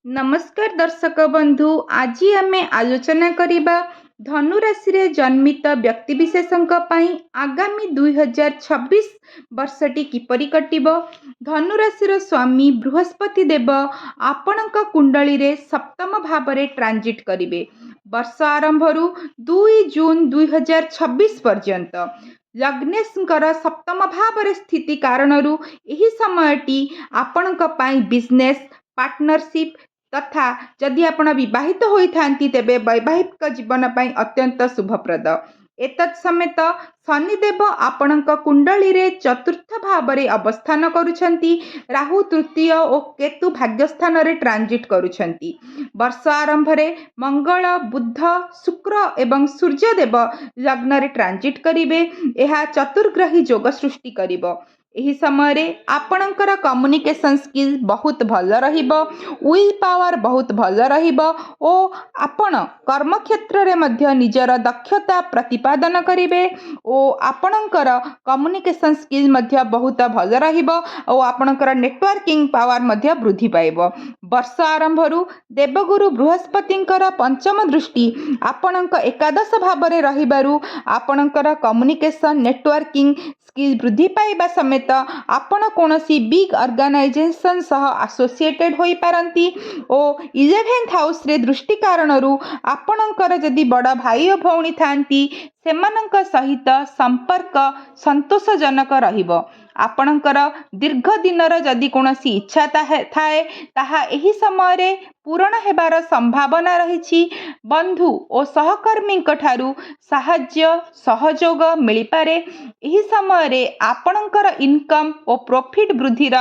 नमस्कार दर्शक बंधु, आज आम आलोचना करिबा धनु राशि रे जन्मित व्यक्तिविशेषंक पई आगामी 2026 वर्षटी किपरि कटिबो। धनु राशि रो स्वामी बृहस्पति देव आपणक कुंडली रे सप्तम भाव रे ट्रांजिट करिवे। वर्ष आरंभरू 2 जून 2026 पर्यंत लग्नेशंकर सप्तम भाव रे स्थिति कारणरू एही समयटी आपणक पई बिजनेस पार्टनरशिप तथा जदि आपण विवाहित होइथांती तेबे वैवाहिक जीवन पई अत्यंत शुभप्रद। एतत् समेत शनिदेव आपणक कुंडली रे चतुर्थ भाव रे अवस्थान करुछंती। राहु तृतीय और केतु भाग्यस्थान रे ट्रांजिट करुछंती। वर्ष आरंभ रे मंगल बुध शुक्र एवं सूर्यदेव लग्न रे ट्रांजिट करिवे। एहा चतुर्ग्रही योग सृष्टि करिवो। एही समय रे आपणकर कम्युनिकेशन स्किल बहुत भल रहिबो, विल पावर बहुत भल रहिबो ओ आपण कर्म क्षेत्र रे मध्य निजर दक्षता प्रतिपादन करिवे ओ आपणकर कम्युनिकेशन स्किल मध्य बहुत भल रहिबो ओ आपणकर नेटवर्किंग पावर मध्य वृद्धि पाइबो। वर्ष आरंभरू देवगुरु बृहस्पतिंकर पंचम दृष्टि आपणक एकादश भाव रे रहिबारू आपणकर कम्युनिकेशन नेटवर्किंग स्किल वृद्धि पाइबा समेत आपण कोनोसी बिग ऑर्गेनाइजेशन सह एसोसिएटेड होई पारंती ओ 11th हाउस रे दृष्टि कारणरू आपणकर जदि बड़ भाई और भौणी थांती सेमानंक सहित संपर्क संतोषजनक रहिबो। आपणकर दीर्घ दिनर जदि कोनोसी इच्छा थाए ताहा एही समय रे पूर्ण हेबार संभावना रहिछि। बंधु और सहकर्मी ठारू साहाय्य सहयोग मिली पारे। एही समय रे आपणकर इनकम और प्रॉफिट वृद्धिर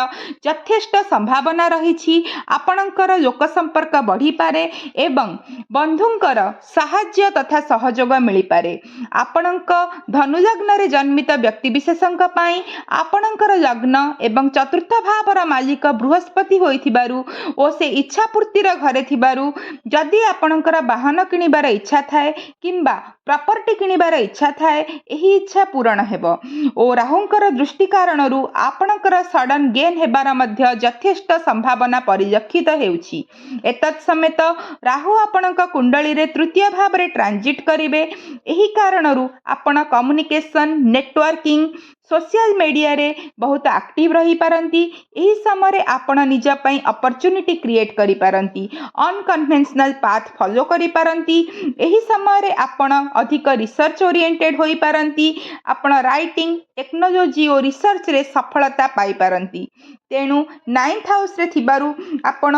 यथेष्ट संभावना रहिछि। आपणकर लोक संपर्क बढ़ी पारे एवं बंधुंकर साहाय्य तथा सहयोग मिली पारे। आपणक धनु लग्न रे जन्मित व्यक्ति विशेषंक पई आपणकर लग्न एवं चतुर्थ भावर मालिक बृहस्पति होइथिबारु ओ से इच्छा पूर्तिर घरे थिबारु जदि आपणकर वाहन किनिबार इच्छा थाए किंबा प्रॉपर्टी किनिबार इच्छा थाए एही इच्छा पूर्ण हेबो ओ राहुंकर दृष्टि कारणरू आपणकर सडन गेन हेबार मध्य यथेष्ट संभावना परिलक्षित हेउछि। एतत् समेत राहु आपणक कुंडली रे तृतीय भाव रे ट्रांजिट करिवे। एही कारणरू आपण कम्युनिकेशन नेटवर्किंग सोशल मीडिया रे बहुत एक्टिव रही पारंती। एही समय रे आपण निज पई अपॉर्चुनिटी क्रिएट करि पारंती, अनकन्वेंशनल पाथ फॉलो करि पारंती। एही समय रे आपण अधिक रिसर्च ओरिएंटेड होई पारंती। आपण राइटिंग टेक्नोलॉजी और रिसर्च रे सफलता पाई पारंती। तेणु 9th हाउस रे थिबारु आपण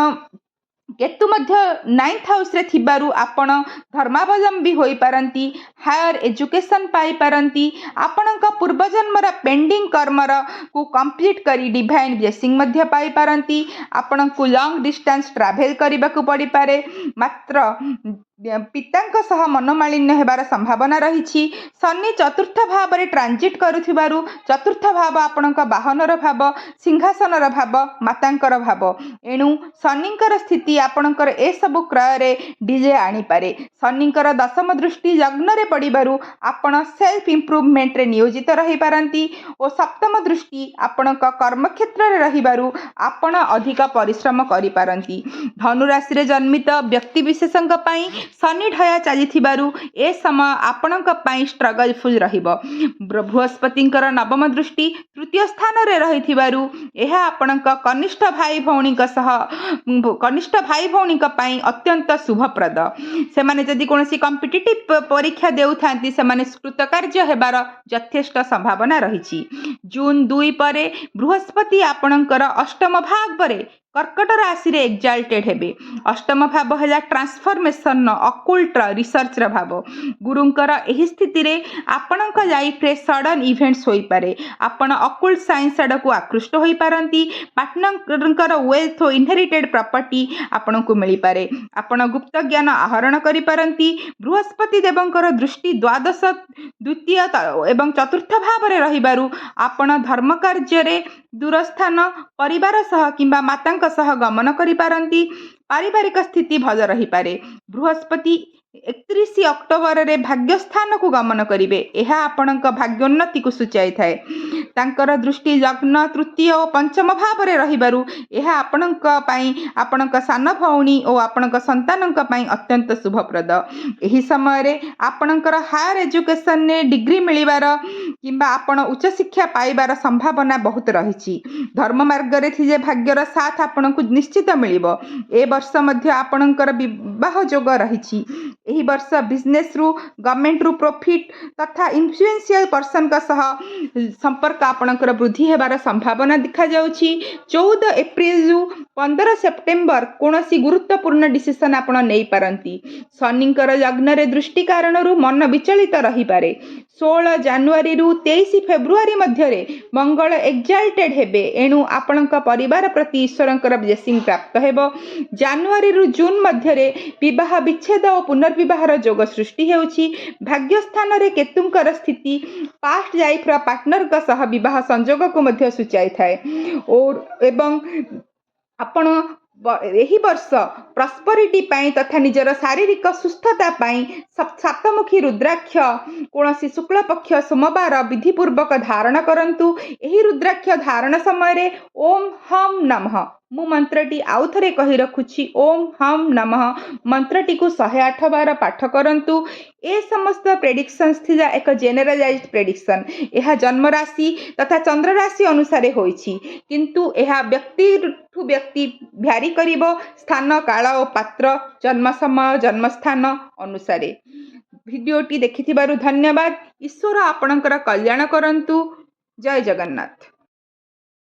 केतु मध्य 9th हाउस रे थिबारु आपण धर्मावलंबी होई पारंती, हायर एजुकेशन पाई पारंती। आपणक पूर्व जन्मर पेंडिंग कर्मर को कंप्लीट करी डिवाइन ब्लेसिंग मध्य पाई पारंती। आपणक लॉन्ग डिस्टेंस ट्रैवल करबा को पड़ी पारे, मात्र पितांक सह मनोमालिन्य हेबार संभावना रहिछि। शनि चतुर्थ भाव रे ट्रांजिट करुथिबारु चतुर्थ भाव आपणक वाहनर भाव, सिंहासनर भाव, मातांकर भाव। एणु शनिंकर स्थिति आपणकर ए सब क्रय रे डिले आनी पारे। शनिंकर दशम दृष्टि लग्न रे पड़िबारु आपण सेल्फ इंप्रूवमेंट रे नियोजित रही पारंती और सप्तम दृष्टि आपणक कर्म क्षेत्र रे रहिबारु आपण अधिक परिश्रम करि पारंती। धनु राशि रे जन्मित व्यक्ति विशेषंक पई शनि ढया चलिथिबारु ए समय आपणक पई स्ट्रगलफुल रहिबो। बृहस्पतिंकर नवम दृष्टि तृतीय स्थान रे रहिथिबारु एहा आपणक कनिष्ठ भाई भौणिक पई अत्यंत शुभप्रद। सेमाने जदि कोनोसी कॉम्पिटिटिव परीक्षा देउथांती सेमाने कृतकार्य हेबार यथेष्ट संभावना रहिछि। जून 2 परे बृहस्पति आपणकर अष्टम भाव परे कर्कट राशि रे एक्साल्टेड हेबे। अष्टम भाव हैला ट्रांसफॉर्मेशन अकुल्ट रिसर्च रा भाव। गुरुंकर एही स्थिति रे आपणक लाइफ रे सडन इवेंट्स होई पारे। आपण अकुल्ट साइंस आडकू आकृष्ट होई पारंती। पार्टनरंकर वेल्थ और इनहेरिटेड प्रॉपर्टी आपणकू मिली पारे। आपण गुप्त ज्ञान आहरण करि पारंती। बृहस्पति देवंकर दृष्टि द्वादश द्वितीय एवं चतुर्थ भाव रे रहिबारु आपण धर्म कार्य रे दूरस्थान परिवार सह किंबा मातांक सह गमन करि पारंती। पारिवारिक स्थिति भल रही पारे। बृहस्पति 31 ଅକ୍ଟୋବରରେ ଭାଗ୍ୟସ୍ଥାନ को गमन करिवे। एहा आपणक भाग्योन्नति को सूचाई थाए। तांकर दृष्टि लग्न तृतीय और पंचम भाव रे रहिबारु एहा आपणक पई आपणक सान भौणी और आपणक संतानक पई अत्यंत शुभप्रद। एही समय रे आपणकर हायर एजुकेशन ने डिग्री मिलिबार किंबा आपण उच्च शिक्षा पाइबार संभावना बहुत रहिछि। धर्म मार्ग रे थिजे भाग्यर साथ आपणक निश्चित मिलिबो। ए वर्ष मध्य आपणकर विवाह योग रहिछि। एही वर्ष बिजनेस रु गवर्नमेंट रु प्रॉफिट तथा इन्फ्लुएंशियल पर्सन का सह संपर्क आपणकर वृद्धि हेबार संभावना देखा जाउछि। 14 एप्रिल रु 15 सेप्टेम्बर कोनोसी गुरुत्वपूर्ण डिसीजन आपण नै पारंती। शनिकर लग्न रे दृष्टि कारण रु मन विचलित रही पारे। 16 जनवरी रु 23 फेब्रुआरी मध्य रे मंगल एक्साल्टेड हेबे। एणु आपणक परिवार प्रति ईश्वरंकर ब्लेसिंग प्राप्त हेबो। जनवरी रु जून मध्य रे विवाह विच्छेद और पुनर्विवाहर योग सृष्टि हेउछि। भाग्यस्थान रे केतुंकर स्थिति पास्ट लाइफ रा पार्टनर का सह विवाह संयोग को मध्य सूचाई थाए। और एवं आपण एही वर्ष प्रॉस्पेरिटी पाई तथा निजर शारीरिक सुस्थता पाई सातमुखी रुद्राक्ष कोनोसी शुक्ल पक्ष सोमवार विधिपूर्वक धारण करंतु। एही रुद्राक्ष धारण समय रे ओम हम नमः मु मंत्रटी आउ थरे कहि रखुछि। ओम हम नमः मंत्रटी को 108 बार पाठ करंतु। ए समस्त प्रेडिक्शंस थिला एक जेनरलाइज्ड प्रेडिक्शन। एहा जन्म राशि तथा चंद्र राशि अनुसार होइछि, किंतु एहा व्यक्ति ठु व्यक्ति भ्यारी करिवो स्थान काल और पात्र जन्म समय जन्म स्थान अनुसार। भिडियोटी देखिथिबारु धन्यवाद। ईश्वर आपणकर कल्याण करंतु। जय जगन्नाथ।